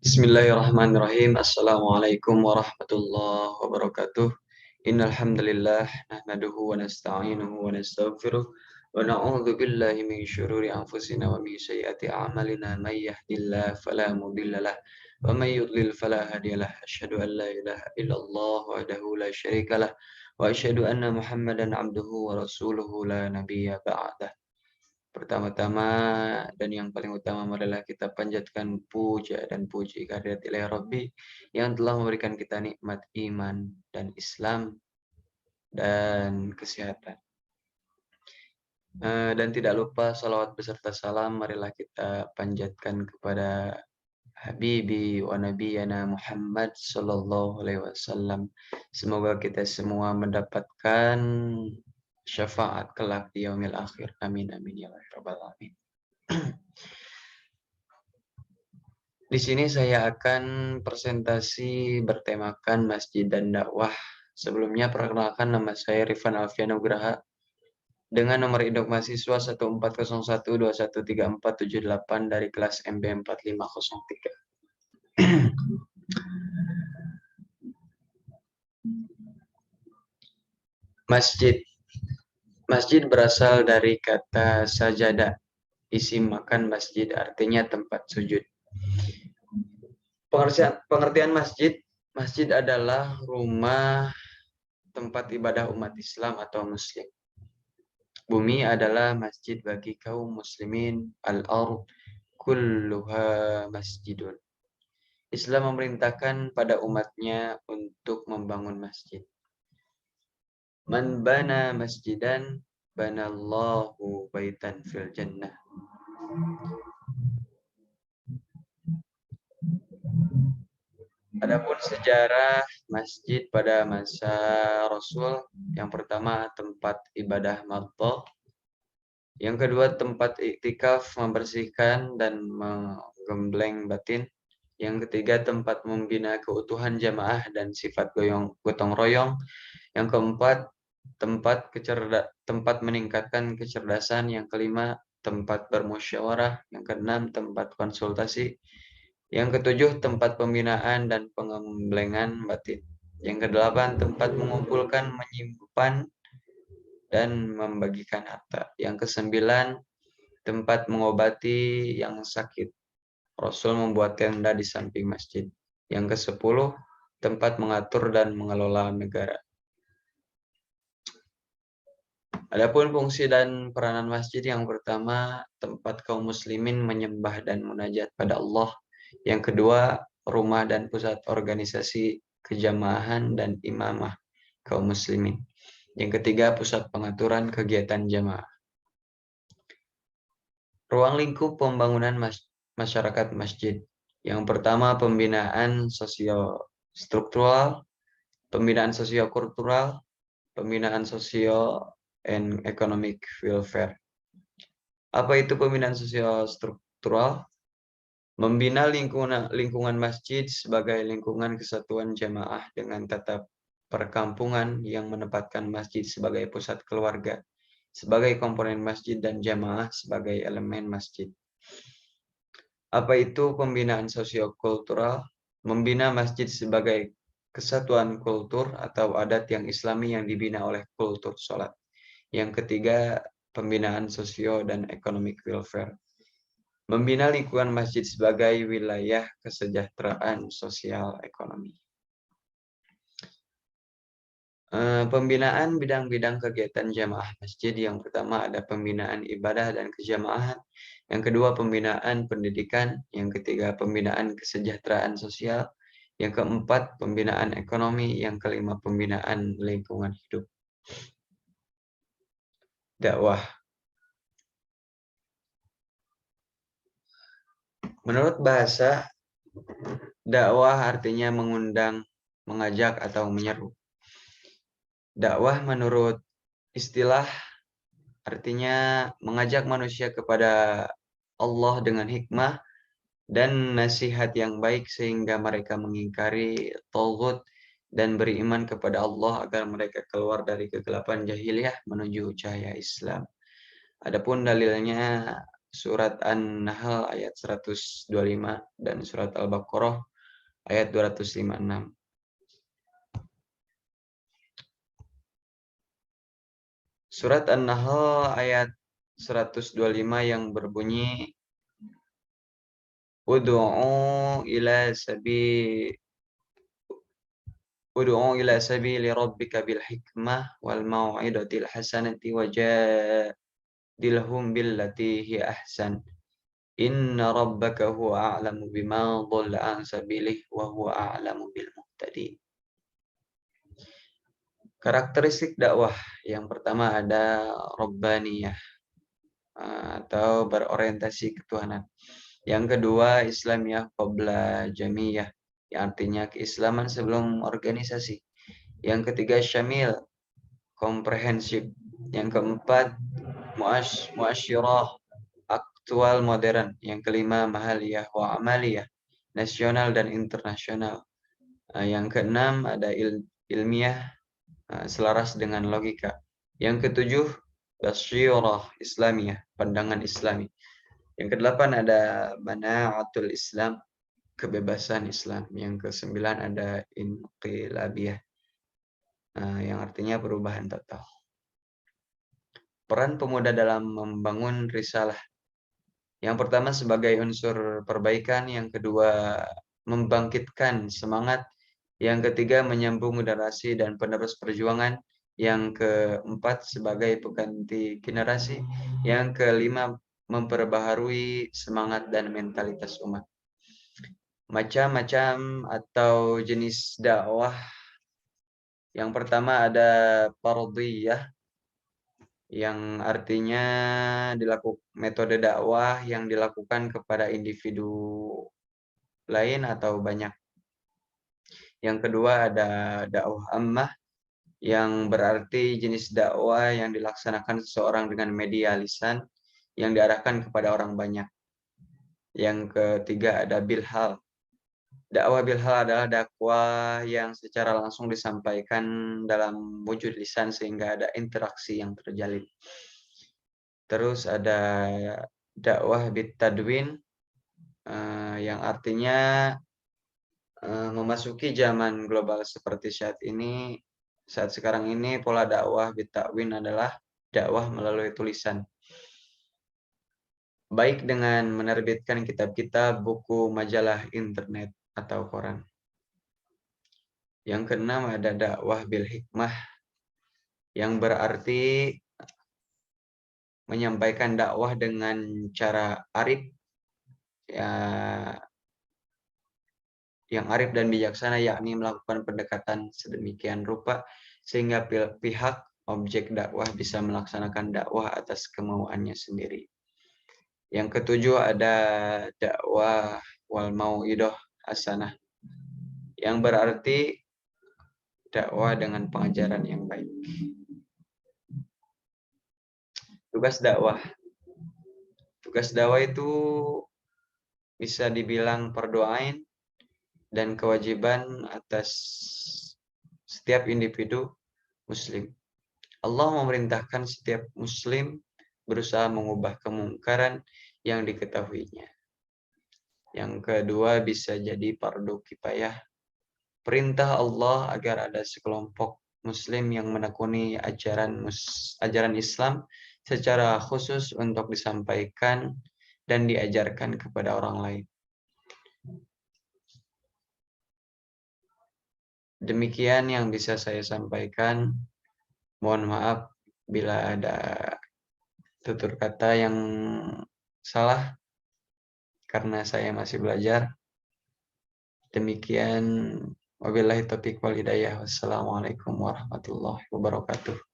Bismillahirrahmanirrahim. Assalamualaikum warahmatullahi wabarakatuh. Innal hamdalillah nahmaduhu wa nasta'inuhu wa nastaghfiruh wa na'udzu billahi min syururi anfusina wa min sayyiati a'malina may yahdihillahu fala mudhillalah wa may yudlil fala hadiyalah. Asyhadu an la ilaha illallah wahdahu la syarikalah wa asyhadu anna Muhammadan abduhu wa rasuluhu la nabiyya ba'dah. Pertama-tama dan yang paling utama marilah kita panjatkan puja dan puji kehadirat Ilahi Rabbi yang telah memberikan kita nikmat iman dan Islam dan kesehatan. Dan tidak lupa salawat beserta salam marilah kita panjatkan kepada Habibi wa Nabiyana Muhammad Sallallahu Alaihi Wasallam. Semoga kita semua mendapatkan syafaat kelak di yaumil akhir. Amin amin ya rabbal alamin. Di sini saya akan presentasi bertemakan masjid dan dakwah. Sebelumnya perkenalkan, nama saya Rifan Alfian Nugraha dengan nomor induk mahasiswa 1401213478 dari kelas MB 4503. Masjid. Masjid berasal dari kata sajadah. Isim makan masjid artinya tempat sujud. Pengertian masjid. Masjid adalah rumah tempat ibadah umat Islam atau Muslim. Bumi adalah masjid bagi kaum muslimin. Al-ard kulluha masjidun. Islam memerintahkan pada umatnya untuk membangun masjid. Man bana masjidan banallahu baitan fil jannah. Adapun sejarah masjid pada masa Rasul, yang pertama tempat ibadah mardhah, yang kedua tempat iktikaf membersihkan dan menggembleng batin, yang ketiga tempat membina keutuhan jamaah dan sifat gotong royong, yang keempat tempat meningkatkan kecerdasan, yang kelima tempat bermusyawarah, yang keenam tempat konsultasi, yang ketujuh tempat pembinaan dan pengemblengan batin, yang kedelapan tempat mengumpulkan, menyimpan dan membagikan harta, yang kesembilan tempat mengobati yang sakit. Rasul membuat tenda di samping masjid. Yang ke-10 tempat mengatur dan mengelola negara. Adapun fungsi dan peranan masjid, yang pertama tempat kaum muslimin menyembah dan munajat pada Allah. Yang kedua, rumah dan pusat organisasi kejamahan dan imamah kaum muslimin. Yang ketiga, pusat pengaturan kegiatan jamaah. Ruang lingkup pembangunan masyarakat masjid. Yang pertama, pembinaan sosio-struktural, pembinaan sosio-kultural, pembinaan sosio and economic welfare. Apa itu pembinaan sosio-struktural? Membina lingkungan masjid sebagai lingkungan kesatuan jamaah dengan tata perkampungan yang menempatkan masjid sebagai pusat keluarga, sebagai komponen masjid dan jamaah sebagai elemen masjid. Apa itu pembinaan sosiokultural? Membina masjid sebagai kesatuan kultur atau adat yang islami yang dibina oleh kultur sholat. Yang ketiga, pembinaan sosio dan economic welfare. Membina lingkungan masjid sebagai wilayah kesejahteraan sosial ekonomi. Pembinaan bidang-bidang kegiatan jamaah masjid. Yang pertama ada pembinaan ibadah dan kejamaahan. Yang kedua pembinaan pendidikan. Yang ketiga pembinaan kesejahteraan sosial. Yang keempat pembinaan ekonomi. Yang kelima pembinaan lingkungan hidup. Dakwah. Menurut bahasa, dakwah artinya mengundang, mengajak, atau menyeru. Dakwah menurut istilah artinya mengajak manusia kepada Allah dengan hikmah dan nasihat yang baik sehingga mereka mengingkari taghut dan beriman kepada Allah agar mereka keluar dari kegelapan jahiliyah menuju cahaya Islam. Adapun dalilnya surat An-Nahl ayat 125 dan surat Al-Baqarah ayat 256. Surat An-Nahl ayat 125 yang berbunyi Ud'u ila sabili rabbika bil hikmah wal mau'izatil hasanati wajadilhum billati hi ahsan. Inna rabbaka huwa a'lamu bima dhalla an sabilihi wa huwa a'lamu bil muhtadin. Karakteristik dakwah yang pertama ada rabbaniyah atau berorientasi ketuhanan. Yang kedua Islamiyah qabla jamiyah, yang artinya keislaman sebelum organisasi. Yang ketiga syamil, komprehensif. Yang keempat muasyirah, aktual modern. Yang kelima mahaliyah wa amaliyah, nasional dan internasional. Yang keenam ada ilmiah, selaras dengan logika. Yang ketujuh basyirah islamiyah, pandangan islami. Yang kedelapan ada mana'atul Islam, kebebasan Islam. Yang kesembilan ada inqilabiyah, yang artinya perubahan total. Peran pemuda dalam membangun risalah. Yang pertama sebagai unsur perbaikan, yang kedua membangkitkan semangat, yang ketiga menyambung generasi dan penerus perjuangan, yang keempat sebagai pengganti generasi, yang kelima memperbaharui semangat dan mentalitas umat. Macam-macam atau jenis dakwah. Yang pertama ada fardhiyah, yang artinya metode dakwah yang dilakukan kepada individu lain atau banyak. Yang kedua ada dakwah ammah, yang berarti jenis dakwah yang dilaksanakan seseorang dengan media lisan yang diarahkan kepada orang banyak. Yang ketiga ada bilhal. Dakwah bilhal adalah dakwah yang secara langsung disampaikan dalam wujud lisan sehingga ada interaksi yang terjalin. Terus ada dakwah bitadwin, yang artinya memasuki zaman global seperti saat sekarang ini pola dakwah bitadwin adalah dakwah melalui tulisan. Baik dengan menerbitkan kitab-kitab, buku, majalah, internet, atau koran. Yang keenam ada dakwah bil hikmah, yang berarti menyampaikan dakwah dengan cara arif, ya, yang arif dan bijaksana, yakni melakukan pendekatan sedemikian rupa sehingga pihak objek dakwah bisa melaksanakan dakwah atas kemauannya sendiri. Yang ketujuh ada dakwah wal mau'idah hasanah, yang berarti dakwah dengan pengajaran yang baik. Tugas dakwah. Tugas dakwah itu bisa dibilang fardu ain dan kewajiban atas setiap individu muslim. Allah memerintahkan setiap muslim berusaha mengubah kemungkaran yang diketahuinya. Yang kedua bisa jadi fardu kifayah. Perintah Allah agar ada sekelompok muslim yang menekuni ajaran Islam secara khusus untuk disampaikan dan diajarkan kepada orang lain. Demikian yang bisa saya sampaikan. Mohon maaf bila ada tutur kata yang salah karena saya masih belajar. Demikian, wabillahi taufiq wal hidayah. Wassalamualaikum warahmatullahi wabarakatuh.